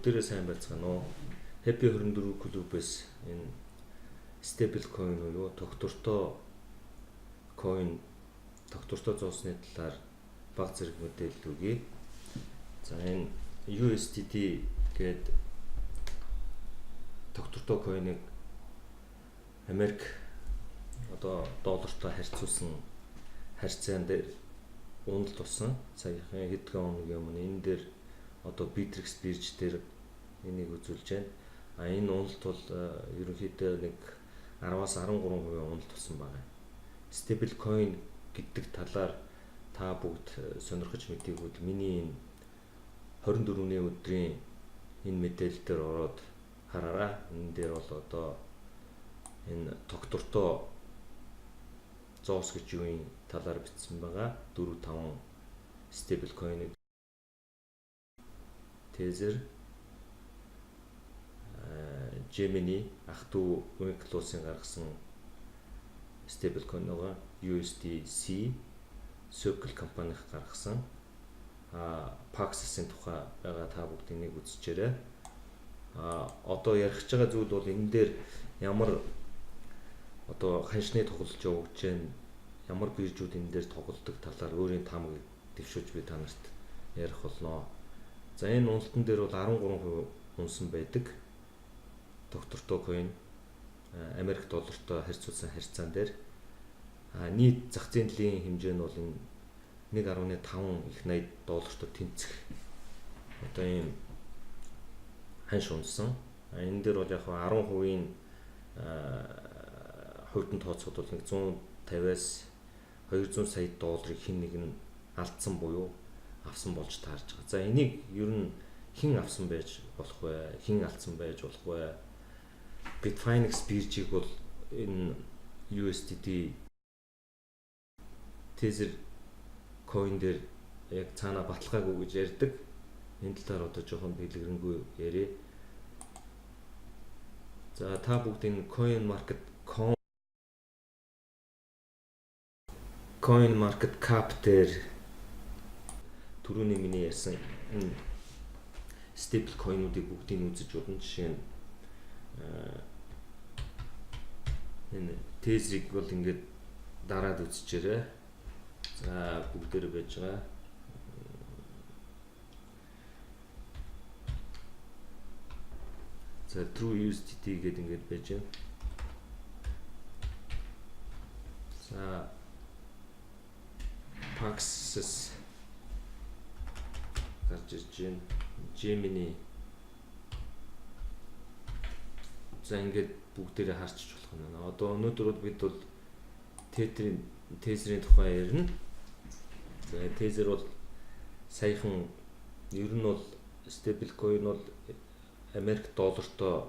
бүгдээрээ сайн байцгаана уу? Happy 24 клубээс энэ stable coin буюу тогтвортой coin, тогтвортой зоосны талаар бага зэрэг мэдээлэл өгье. За энэ USDT гээд тогтвортой coin-ыг Америк одоо доллартай харьцуулсан харьцаан дээр уналт тусан. Саяхан хэдхэн өдрийн өмнө энэ дээр одоо Bittrex бирж дээр энийг үзүүлж байна. Энэ уналт бол ерөнхийдөө нэг 10-аас 13% уналт тусан байна. Stable coin гэдэг талаар та бүгд сонирхож мэдээгүй миний энэ 24-ний өдрийн энэ мэдээлэл дээр ороод хараарай. Энэ дээр бол одоо энэ тогтвортой зоос гэж юу юм талаар бичсэн байгаа. 4-5 stable coin Tether, Gemini ах トゥ Winklevoss-ийн гаргасан stable coin байгаа. USDC Circle компанийн гаргасан Paxos-ын тухай байгаа та бүгд энийг үзчихээрэй. Одоо ярих гэж байгаа зүйл бол энэ дээр ямар одоо ханшны тоглож явж байна, ямар биржүүд энэ дээр тоглодог талаар өөрийн таамаг дэвшүүлж би та нарт ярих болно. За энэ уналтан дээр бол 13% унсан байдаг. Тогтвортой coin Америк доллартай харьцуулсан харьцаан дээр нийт зах зээлийн хэмжээ нь бол энэ 1.5 их 80 доллартай тэнцэх одоо ийм ханш унсан. Энэ дээр бол яг 10%-ийн хувьд нь тооцоход бол 150-аас 200 сая долларыг хэн нэг нь алдсан буюу авсан болж таарж байгаа. За энийг ер нь хэн авсан байж болох вэ? Хэн алдсан байж болох вэ? Bitfinex биржийг бол энэ USDT Tether coin дээр яг цаана баталгаагүй гэж ярьдаг. Энэ талаар одоо жоохон дэлгэрэнгүй ярив. За та бүгд энэ coin market cap дээр түрүүний миний ярьсан энэ stable coin-уудыг бүгдийг үзэж бодно. Жишээ нь энэ Tether-ийг бол ингээд дараад үзчихээрэй. За бүгдээр байж байгаа. За True USDT гэдэг ингээд байж байна. За Paxos гарч ирж байна. Gemini. За ингээд бүгдээрээ харчих болох нь. Одоо өнөөдөр бид бол Tether-ийн тухай ярина. За Tether бол саяхан ер нь бол stable coin бол Америк доллартай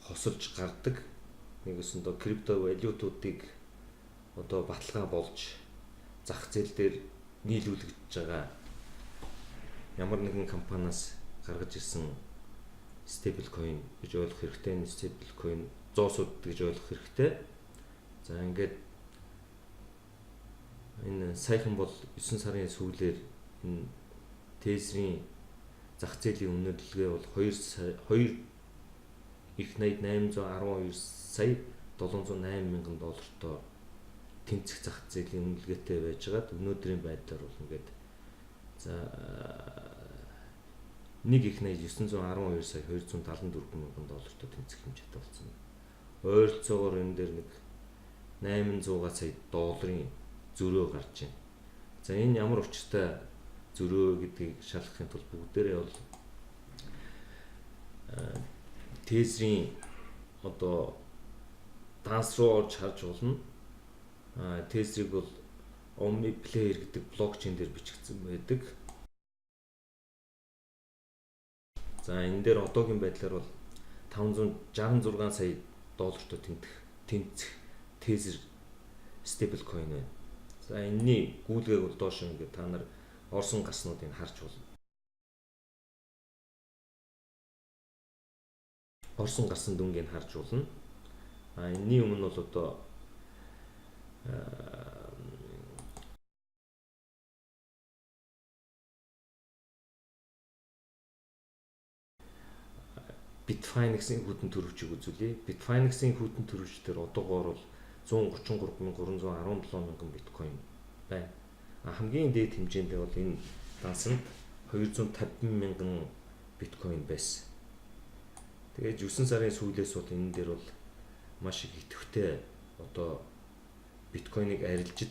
хосолж гардаг. Нэгэсэндээ крипто валютуудыг одоо баталгаа болж зах зээл дээр нийлүүлэгдэж байгаа ямар нэгэн компаниас гаргаж ирсэн stable coin гэж ойлгох хэрэгтэй. Энэ stable coin зоосууд гэж ойлгох хэрэгтэй. За ингээд энэ саяхан бол 9 сарын сүүлээр энэ Tether-ийн зах зээлийн үнэлгээ бол 2 их 812 сая 708 мянган доллартай тэнцэх зах зээлийн үнэлгээтэй байжгаад өнөөдрийн байдлаар бол ингээд за 1 их 912 сая 274 мянган доллартай тэнцэх хэмжээтэй болсон. Ойролцоогоор энэ дээр нэг 800 сая долларын зөрөө гарч байна. За энэ ямар учиртай зөрөө гэдгийг шалгахын тулд бүгдээрээ бол Tether-ийн одоо данс руу орж харж болно. Tether-ийг бол OmniPlayer гэдэг блокчейн дээр бичигдсэн байдаг. За энэ дээр одоогийн байдлаар бол 566 сая доллартай тэнцэх Tether stable coin байна. За энэний гүйлгээг бол доош ингээд та нар орсон гаснуудыг харж болно. Орсон гарсан дүнгийг харж болно. Энэний өмнө бол одоо Bitfinex-ийн хүйтэн төрөвчийг үзүүлье. Bitfinex-ийн хүйтэн төрөвч дээр одоогоор бол 133,317 биткойн байна. Хамгийн дээд хэмжээндээ бол энэ дансанд 250,000 биткойн байсан. Тэгээд 9 сарын сүүлээс бол энэ дээр бол маш их идэвхтэй одоо биткойныг арилжиж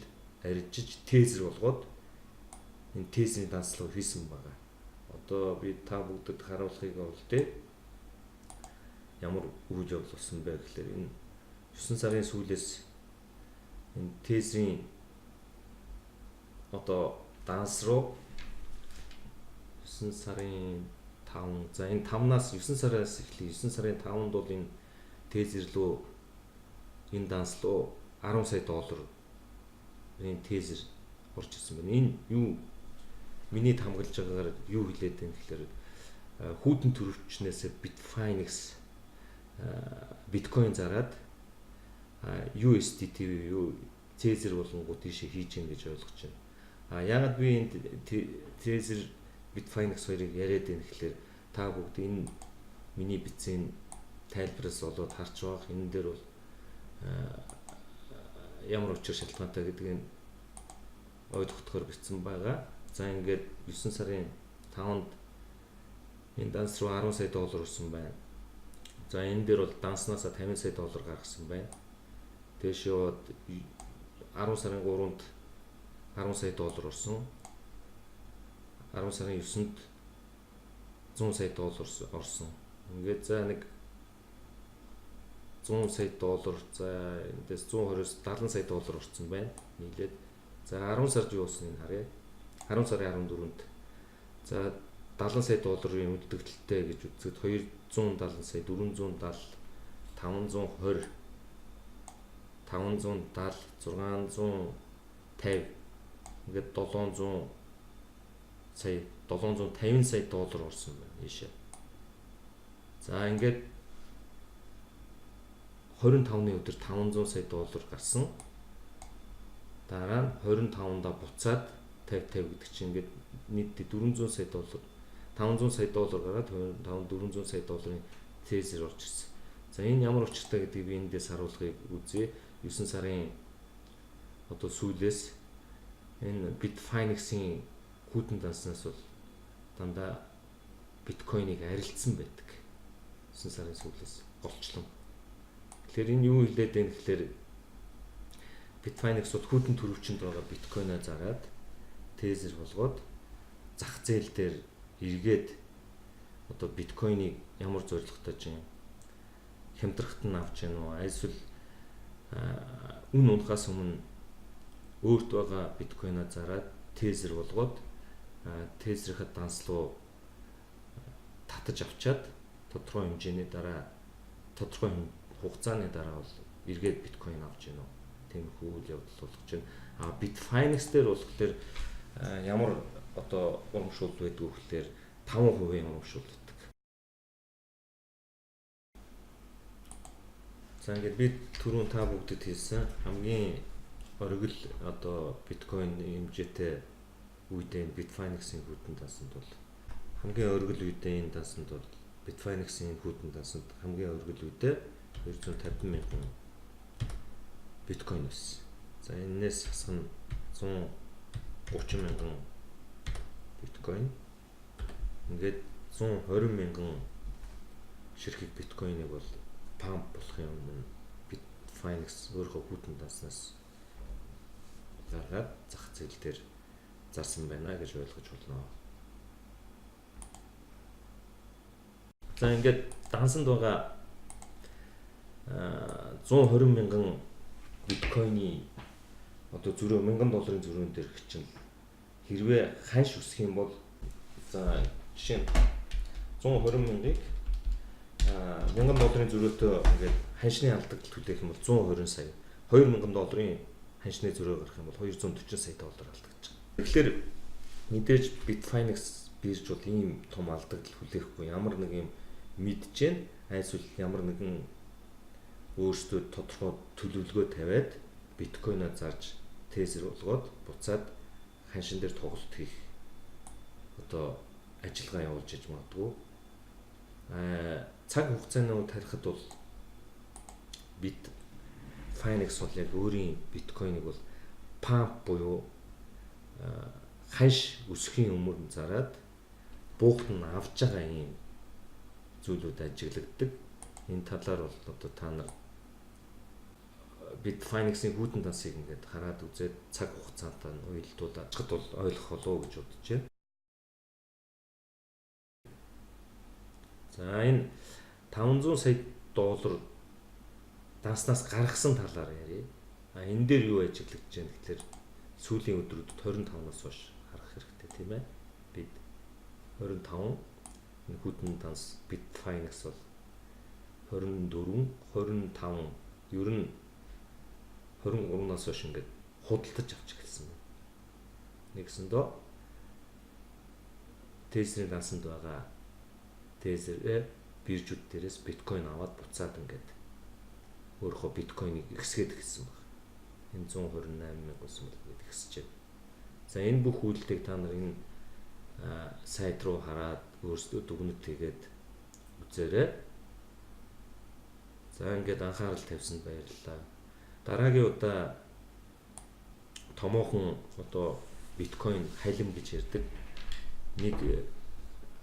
тезер болгоод энэ тезерийн данслал хийсэн байгаа. Одоо би та бүгдэд харуулахыг бол ямар үйл явдал болсон бэ гэхээр энэ 9 сарын сүүлээс энэ тезерийн одоо данс руу 9 сарын 5 за энэ 5-наас 9 сараас эхлээ 9 сарын 5-нд бол энэ тезер рүү энэ данс руу 10 сая доллар энэ тезер орж ирсэн байна. Энэ юу миний хамгаалж байгаагаар юу хэлээд байна гэхээр хүйтэн төрөвчнээс Bitfinex биткойн зараад USDT юу тезер болонгууд тийшээ хийж гин гэж ойлгож байна. Яагаад би энэ тезер Bitfinex хоёрыг яриад байна гэхээр та бүгд энэ миний бичсэн тайлбараас болоод харж байгаа. Энэ дээр бол ямар учир шалтгаантай гэдгийг ойлгохдохоор бичсэн байгаа. За ингээд 9 сарын 5-нд энэ данс руу 10 сая доллар өрсөн байна. За энэ дээр бол данснасаа 50 сая доллар гаргасан байна. Дээш яваад 10 сарын 3-нд 10 сая доллар орсон. 10 сарын 9-нд 100 сая доллар орсон. Ингээд за нэг 100 сая доллар за эндээс 120-оос 70 сая доллар орсон байна. Нийлээд за 10 сард юу болсон энэ харъя. 10 сарын 14-нд за 70 сая долларын үлдэгдэлтэй гэж үзэхэд 270 сая 470 520 570 650 ингээд 700 сая 750 сая доллар орсон байна ийшээ. За ингээд 25-ны өдөр 500 сая доллар гарсан. Дараа нь 25-ндаа буцаад 50 гэдэг чинь ингээд нийтдээ 400 сая доллар 500 сая доллар гараад 400 сая долларын тезер орж ирсэн. За энэ ямар учиртай гэдгийг би эндээс харуулахыг үзье. 9 сарын одоо сүүлээс энэ Bitfinex-ийн хүйтэн данснаас бол дандаа биткойныг арилдсан байдаг. 9 сарын сүүлээс голчлон. Тэгэхээр энэ юу хэлээд байна гэхээр Bitfinex бол хүйтэн төрөвчөнд байгаа биткойноо зараад тезер болгоод зах зээл дээр эргээд одоо биткойныг ямар зорилготой ч юм хямдрахт нь авч яана уу эсвэл үн унахаас өмнө өөрт байгаа биткойноо зараад тезер болгоод тезерийнхээ данслуу татаж авчаад тодорхой хэмжээний дараа тодорхой хугацааны дараа бол эргээд биткойн авч яана уу тиймэрхүү үйл явдал болгож байна. Bitfinex дээр болохоор ямар одоо урамшуул байдг вэ гэхээр 5% урамшуул байдаг. За ингээд би түрүүн та бүгдэд хэлсэн хамгийн оргил одоо биткойн хэмжээтэй үедээ Bitfinex-ийн хүйтэн дансанд бол хамгийн оргил үедээ энэ дансанд бол Bitfinex-ийн хүйтэн дансанд хамгийн оргил үедээ 250,000 биткойн байсан. За энэс хасах нь 130,000 биткойн. Ингээд 120,000 ширхэг биткойныг бол памп болохын өмнө Bitfinex өөрийнхөө хүйтэн данснаас гаргаад зах зээл дээр зарсан байна гэж ойлгож болно. За ингээд дансанд байгаа 120,000 биткойны одоо зөрөө $1000 зөрүүн дээр чинь хэрвээ ханш өсөх юм бол за жишээ нь 120,000-ыг $1000 зөрөөтэй ингээд ханшны алдагдлыг төлөх юм бол 120 сая $2,000 ханшны зөрөө гарах юм бол 240 сая доллар алдагдаж байгаа. Тэгэхээр мэдээж Bitfinex бирж бол ийм том алдагдал хүлээхгүй ямар нэг юм мэдж гэн айсвал ямар нэгэн өөрсдөө тодорхой төлөвлөгөө тавиад биткойноо зарж тезер болгоод буцаад ханшин дээр тоглолт хийх одоо ажиллагаа явуулж иж магадгүй. цаг хугацааны үед харихад бол Bitfinex бол яг өөрийн биткойныг бол pump буюу хаш өсөхийн өмнө зараад буухт нь авж байгаа юм зүйлүүд ажиглагддаг. Энэ талаар бол одоо та нар Bitfinex-ийн хүйтэн дансыг ингээд хараад үзээд цаг хугацаантай нь уялдуулаад бол ойлгох болов гэж бодож байна. За энэ $500 сая данснаас гаргасан талаар ярив. Энэ дээр юу ажиглагдж байна гэхээр сүүлийн өдрүүдэд 25-наас хойш харах хэрэгтэй тийм ээ. Бид 25 энэ хүйтэн данс Bitfinex бол 24, 25 ер нь 23-наас хойш ингээд худалдаж авч эхэлсэн байна. Нэгсэндөө Тезерийн дансанд байгаа Тезерээ биржүүд дээрээс биткойн аваад буцаад ингээд өөрийнхөө биткойныг ихсгээд эхэлсэн байна. Энэ 128,000 мөл гээд ихсэж байна. За энэ бүх үйлдэлийг та нар энэ сайт руу хараад өөрсдөө дүгнэлт хийгээд үзээрэй. За ингээд анхаарал тавьсанд баярлалаа. Дараагийн удаа томоохон одоо биткойн халим гэж ярьдаг. Нэг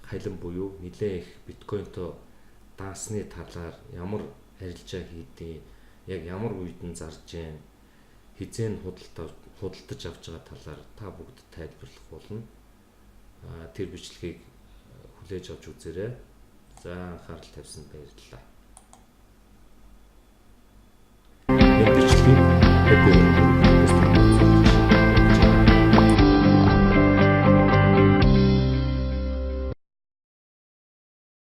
халим буюу нэлээд их биткойнтой даасны талаар ямар арилжаа хийдэг, яг ямар үед нь зарж гэн, хизээ нь худалдаж авч байгаа талаар та бүгд тайлбарлах болно. Тэр бичлэгийг хүлээж авч үзээрэй. За анхаарал тавьсанд баярлалаа.